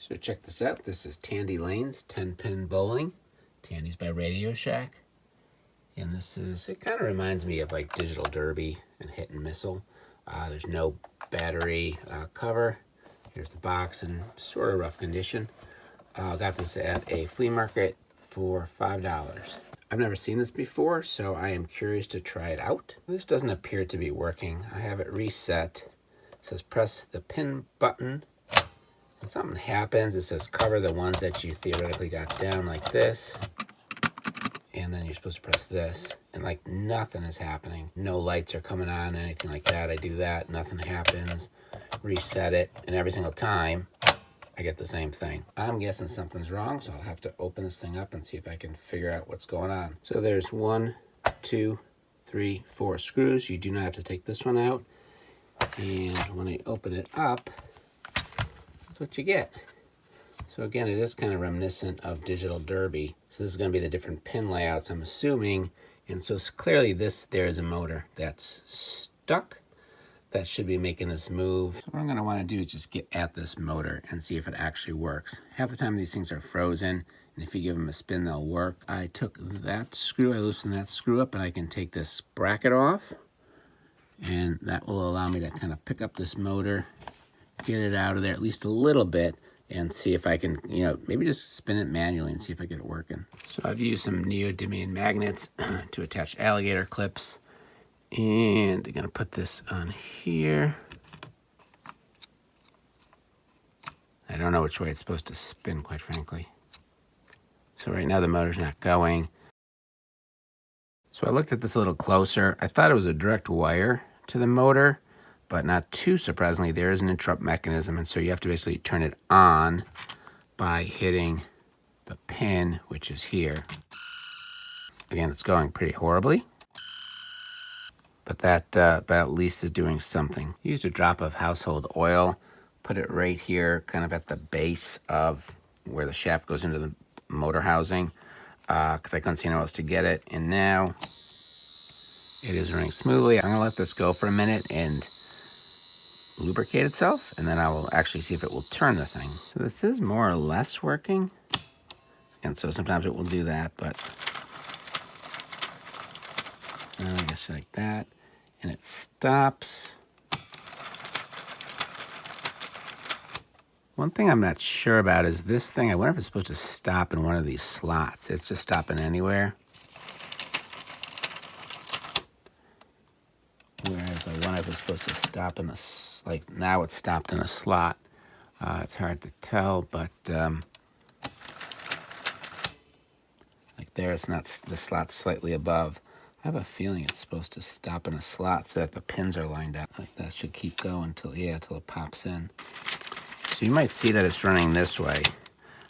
So check this out. This is Tandy Lane's 10-pin bowling. Tandy's by RadioShack. And this is, it kind of reminds me of like Digital Derby and Hit and Missile. There's no battery cover. Here's the box in sort of rough condition. Got this at a flea market for $5. I've never seen this before, so I am curious to try it out. This doesn't appear to be working. I have it reset. It says press the pin button. When something happens, it says cover the ones that you theoretically got down like this. And then you're supposed to press this. And like nothing is happening. No lights are coming on, anything like that. I do that, nothing happens. Reset it, and every single time, I get the same thing. I'm guessing something's wrong, so I'll have to open this thing up and see if I can figure out what's going on. So there's 1, 2, 3, 4 screws. You do not have to take this one out. And when I open it up, that's what you get. So again, it is kind of reminiscent of Digital Derby. So this is going to be the different pin layouts, I'm assuming. And so clearly there is a motor that's stuck. That should be making this move. So what I'm going to want to do is just get at this motor and see if it actually works. Half the time these things are frozen, and if you give them a spin, they'll work. I took that screw, I loosened that screw up, and I can take this bracket off, and that will allow me to kind of pick up this motor, get it out of there at least a little bit, and see if I can, maybe just spin it manually and see if I get it working. So I've used some neodymium magnets to attach alligator clips. And I'm going to put this on here. I don't know which way it's supposed to spin, quite frankly. So right now the motor's not going. So I looked at this a little closer. I thought it was a direct wire to the motor, but not too surprisingly, there is an interrupt mechanism, and so you have to basically turn it on by hitting the pin, which is here. Again, it's going pretty horribly. But that at least is doing something. Used a drop of household oil, put it right here, kind of at the base of where the shaft goes into the motor housing, because I couldn't see anywhere else to get it. And now it is running smoothly. I'm gonna let this go for a minute and lubricate itself, and then I will actually see if it will turn the thing. So this is more or less working, and so sometimes it will do that, but I guess like that. And it stops. One thing I'm not sure about is this thing. I wonder if it's supposed to stop in one of these slots. It's just stopping anywhere. Whereas I wonder if it's supposed to stop in a, like now it's stopped in a slot. It's hard to tell, but like there it's not, the slot's slightly above. I have a feeling it's supposed to stop in a slot so that the pins are lined up. Like that should keep going until it pops in. So you might see that it's running this way.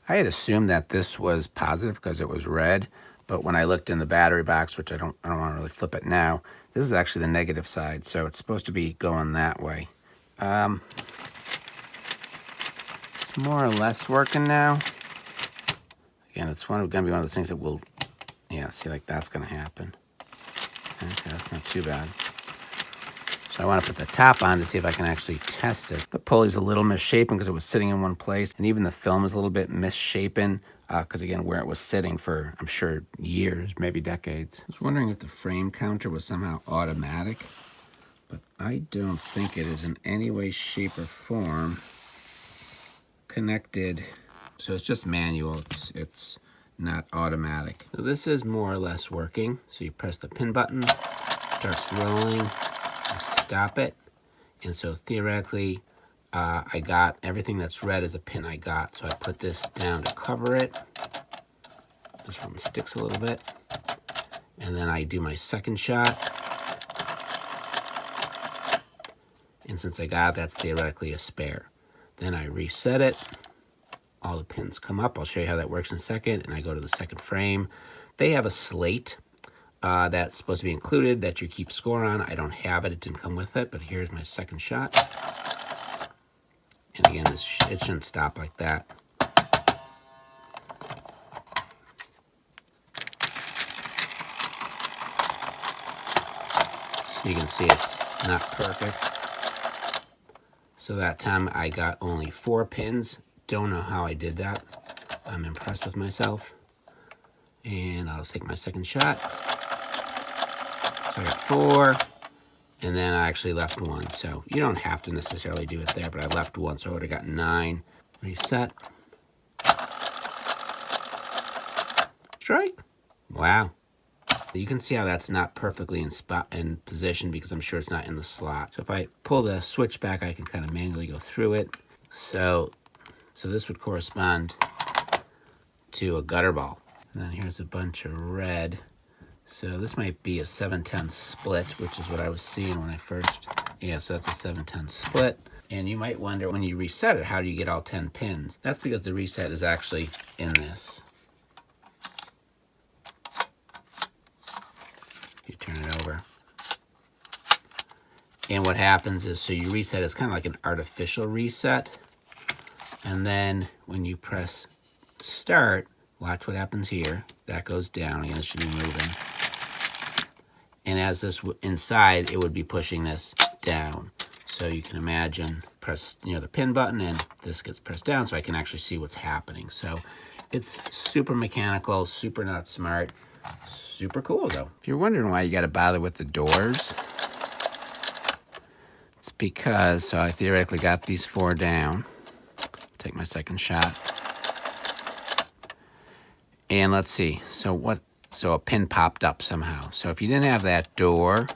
I had assumed that this was positive because it was red, but when I looked in the battery box, which I don't want to really flip it now, this is actually the negative side, so it's supposed to be going that way. It's more or less working now. Again, it's going to be one of those things that will, see, like that's going to happen. Okay, that's not too bad. So I want to put the top on to see if I can actually test it. The pulley's a little misshapen because it was sitting in one place, and even the film is a little bit misshapen because, again, where it was sitting for, I'm sure, years, maybe decades. I was wondering if the frame counter was somehow automatic, but I don't think it is in any way, shape, or form connected. So it's just manual. It's not automatic. So this is more or less working. So you press the pin button, starts rolling, you stop it, and so theoretically I got everything that's red as a pin I got. So I put this down to cover it. This one sticks a little bit, and then I do my second shot, and since I got it, that's theoretically a spare. Then I reset it. All the pins come up. I'll show you how that works in a second. And I go to the second frame. They have a slate that's supposed to be included that you keep score on. I don't have it. It didn't come with it. But here's my second shot. And again, it shouldn't stop like that. So you can see it's not perfect. So that time I got only 4 pins don't know how I did that. I'm impressed with myself. And I'll take my second shot. So I got 4, and then I actually left 1. So you don't have to necessarily do it there, but I left 1, so I would have got 9. Reset. Strike. Wow. You can see how that's not perfectly in position because I'm sure it's not in the slot. So if I pull the switch back, I can kind of manually go through it. So this would correspond to a gutter ball. And then here's a bunch of red. So this might be a 7-10 split, which is what I was seeing when I first. Yeah, so that's a 7-10 split. And you might wonder, when you reset it, how do you get all 10 pins? That's because the reset is actually in this. You turn it over. And what happens is, so you reset, it's kind of like an artificial reset. And then when you press start, watch what happens here. That goes down. Again, it should be moving. And as this inside, it would be pushing this down. So you can imagine, press the pin button, and this gets pressed down, so I can actually see what's happening. So it's super mechanical, super not smart, super cool though. If you're wondering why you got to bother with the doors, it's because I theoretically got these 4 down. Take my second shot. And let's see, so a pin popped up somehow. So if you didn't have that door,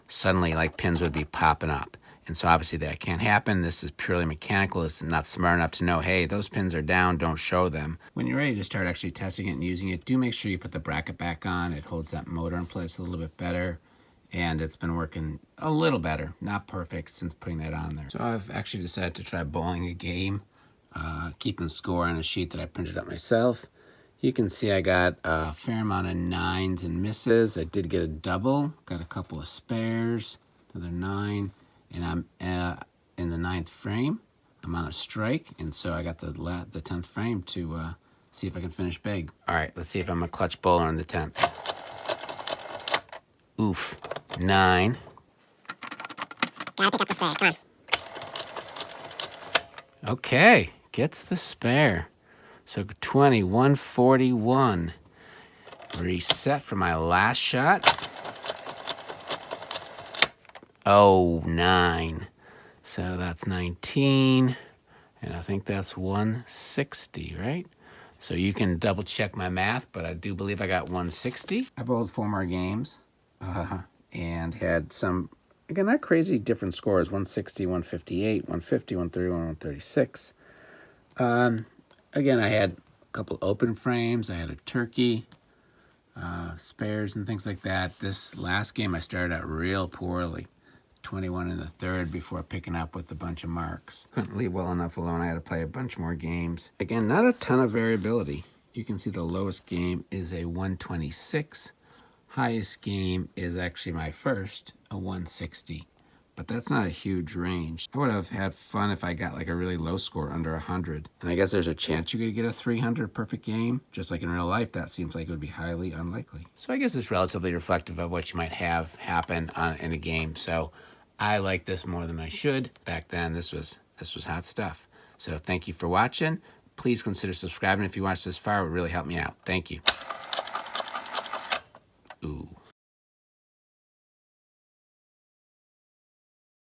suddenly like pins would be popping up. And so obviously that can't happen. This is purely mechanical. It's not smart enough to know, hey, those pins are down, don't show them. When you're ready to start actually testing it and using it, do make sure you put the bracket back on. It holds that motor in place a little bit better. And it's been working a little better, not perfect since putting that on there. So I've actually decided to try bowling a game, keeping score on a sheet that I printed up myself. You can see I got a fair amount of 9s and misses. I did get a double, got a couple of spares, another 9, and I'm in the 9th frame. I'm on a strike, and so I got the 10th frame to see if I can finish big. All right, let's see if I'm a clutch bowler on the 10th. Oof, 9. Gotta pick up the spare, come on. Okay, gets the spare. So 20, 141. Reset for my last shot. Oh, 9. So that's 19. And I think that's 160, right? So you can double check my math, but I do believe I got 160. I bowled 4 more games and had some, again, not crazy different scores. 160, 158, 150, 131, 136. Again, I had a couple open frames. I had a turkey, spares and things like that. This last game I started out real poorly. 21 in the 3rd before picking up with a bunch of marks. Couldn't leave well enough alone. I had to play a bunch more games. Again, not a ton of variability. You can see the lowest game is a 126. Highest game is actually my first, a 160. But that's not a huge range. I would have had fun if I got like a really low score under 100. And I guess there's a chance you could get a 300 perfect game. Just like in real life, that seems like it would be highly unlikely. So I guess it's relatively reflective of what you might have happen in a game. So I like this more than I should. Back then, this was hot stuff. So thank you for watching. Please consider subscribing if you watched this far. It would really help me out. Thank you.